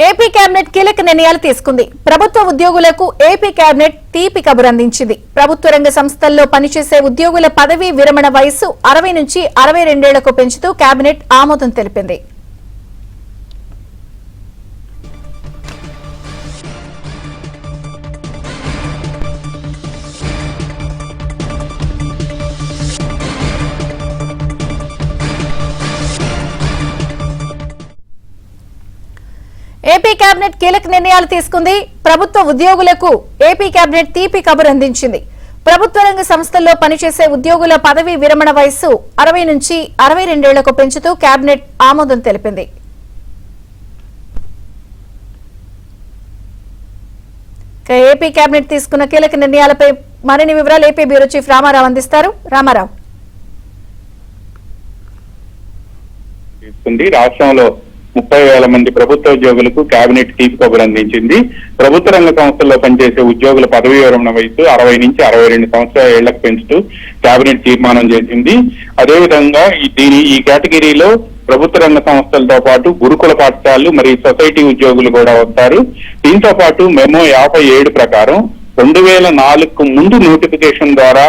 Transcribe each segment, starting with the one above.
AP cabinet కీలక నిర్ణయాలు తీసుకుంది. ప్రభుత్వ ఉద్యోగులకు ఏపీ కేబినెట్ తీపి కబురు అందించింది. ప్రభుత్వ రంగ సంస్థల్లో పనిచేసే ఉద్యోగుల పదవీ విరమణ వయస్సు 60 నుంచి 62 ఏళ్లకు పెంచుతూ కేబినెట్ ఆమోదం తెలిపింది. ఏపీ కేబినెట్ కీలక నిర్ణయాలు తీసుకుంది. ప్రభుత్వ ఉద్యోగులకు ఏపీ కేబినెట్ తీపి కబురు అందించింది. ప్రభుత్వ రంగ సంస్థల్లో పనిచేసే ఉద్యోగుల పదవీ విరమణ వయస్సు 60 నుంచి 62 ఏళ్లకు పెంచుతూ కేబినెట్ ఆమోదం తెలిపింది. ఏపీ కేబినెట్ తీసుకున్న కీలక నిర్ణయాలపై మరిన్ని వివరాలు ఏపీ బ్యూరో చీఫ్ రామారావు అందిస్తారు. రామారావు. రాష్ట్రంలో 30,000 మంది ప్రభుత్వ ఉద్యోగులకు కేబినెట్ తీపి కబురు అందించింది. ప్రభుత్వ రంగ సంస్థల్లో పనిచేసే ఉద్యోగుల పదవీ విరమణ వయసు 60 నుంచి 62 సంవత్సరాల ఏళ్లకు పెంచుతూ కేబినెట్ తీర్మానం చేసింది. అదేవిధంగా ఈ కేటగిరీలో ప్రభుత్వ రంగ సంస్థలతో పాటు గురుకుల పాఠశాలలు మరియు సొసైటీ ఉద్యోగులు కూడా వస్తారు. దీంతో పాటు మెమో 57 ప్రకారం 2004కు ముందు నోటిఫికేషన్ ద్వారా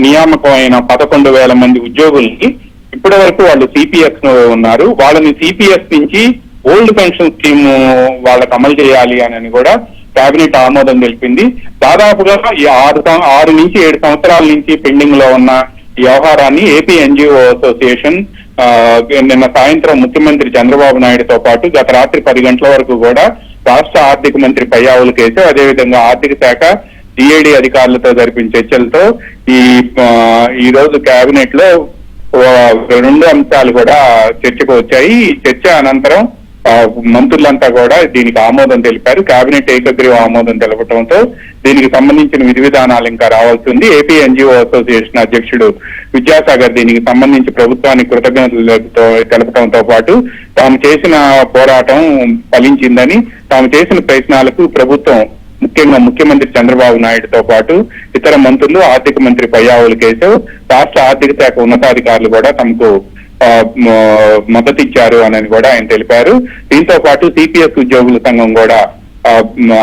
నియామకమైన 11,000 మంది ఉద్యోగులకి ఇప్పటి వరకు వాళ్ళు సిపిఎస్ ఉన్నారు. వాళ్ళని సిపిఎస్ నుంచి ఓల్డ్ పెన్షన్ స్కీమ్ వాళ్ళకి అమలు చేయాలి అని కూడా కేబినెట్ ఆమోదం తెలిపింది. దాదాపుగా ఈ 6 నుంచి 7 సంవత్సరాల నుంచి పెండింగ్ లో ఉన్న ఈ వ్యవహారాన్ని ఏపీ ఎన్జిఓ అసోసియేషన్ నిన్న సాయంత్రం ముఖ్యమంత్రి చంద్రబాబు నాయుడుతో పాటు గత రాత్రి 10 గంటల వరకు కూడా రాష్ట్ర ఆర్థిక మంత్రి పయ్యావుల కేసు, అదేవిధంగా ఆర్థిక శాఖ డిఏడి అధికారులతో జరిపిన చర్చలతో ఈ రోజు కేబినెట్ లో 2 అంశాలు కూడా చర్చకు వచ్చాయి. ఈ చర్చ అనంతరం మంత్రులంతా కూడా దీనికి ఆమోదం తెలిపారు. కేబినెట్ ఏకగ్రీవ ఆమోదం తెలపడంతో దీనికి సంబంధించిన విధి విధానాలు ఇంకా రావాల్సి ఉంది. ఏపీ ఎన్జిఓ అసోసియేషన్ అధ్యక్షుడు విద్యాసాగర్ దీనికి సంబంధించి ప్రభుత్వానికి కృతజ్ఞతలు తెలపడంతో పాటు తాము చేసిన పోరాటం ఫలించిందని, తాము చేసిన ప్రయత్నాలకు ప్రభుత్వం ముఖ్యంగా ముఖ్యమంత్రి చంద్రబాబు నాయుడుతో పాటు ఇతర మంత్రులు, ఆర్థిక మంత్రి పయ్యావుల కేశవ్, రాష్ట్ర ఆర్థిక శాఖ ఉన్నతాధికారులు కూడా తమకు మద్దతు ఇచ్చారు అని కూడా ఆయన తెలిపారు. దీంతో పాటు సిపిఎస్ ఉద్యోగుల సంఘం కూడా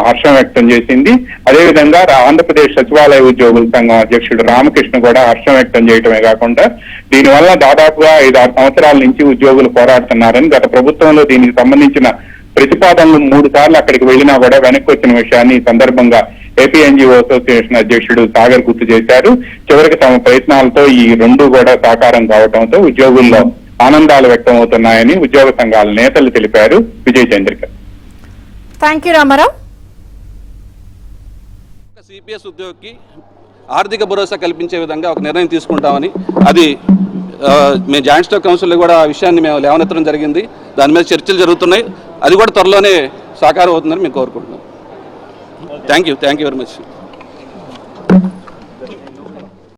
హర్షం వ్యక్తం చేసింది. అదేవిధంగా ఆంధ్రప్రదేశ్ సచివాలయ ఉద్యోగుల సంఘం అధ్యక్షుడు రామకృష్ణ కూడా హర్షం వ్యక్తం చేయడమే కాకుండా దీనివల్ల దాదాపుగా 5-6 సంవత్సరాల నుంచి ఉద్యోగులు పోరాడుతున్నారని, గత ప్రభుత్వంలో దీనికి సంబంధించిన ప్రతిపాదనలు 3 సార్లు అక్కడికి వెళ్లినా కూడా వెనక్కి వచ్చిన విషయాన్ని ఈ సందర్భంగా ఏపీ ఎన్జిఓ అసోసియేషన్ అధ్యక్షుడు సాగర్ గుర్తు చేశారు. చివరికి తమ ప్రయత్నాలతో ఈ 2 కూడా సాకారం కావడంతో ఉద్యోగుల్లో ఆనందాలు వ్యక్తం అవుతున్నాయని ఉద్యోగ సంఘాల నేతలు తెలిపారు. విజయ్ చంద్రిక. థాంక్యూ రామారావు. సిపిఎస్ ఉద్యోగికి ఆర్థిక భరోసా కల్పించే విధంగా ఒక నిర్ణయం తీసుకుంటామని, అది మేము జాయింట్ స్టాక్ కౌన్సిల్లో కూడా ఆ విషయాన్ని మేము లేవనెత్తడం జరిగింది. దాని మీద చర్చలు జరుగుతున్నాయి. అది కూడా త్వరలోనే సాకారం అవుతుందని మేము కోరుకుంటున్నాం. Thank you very much.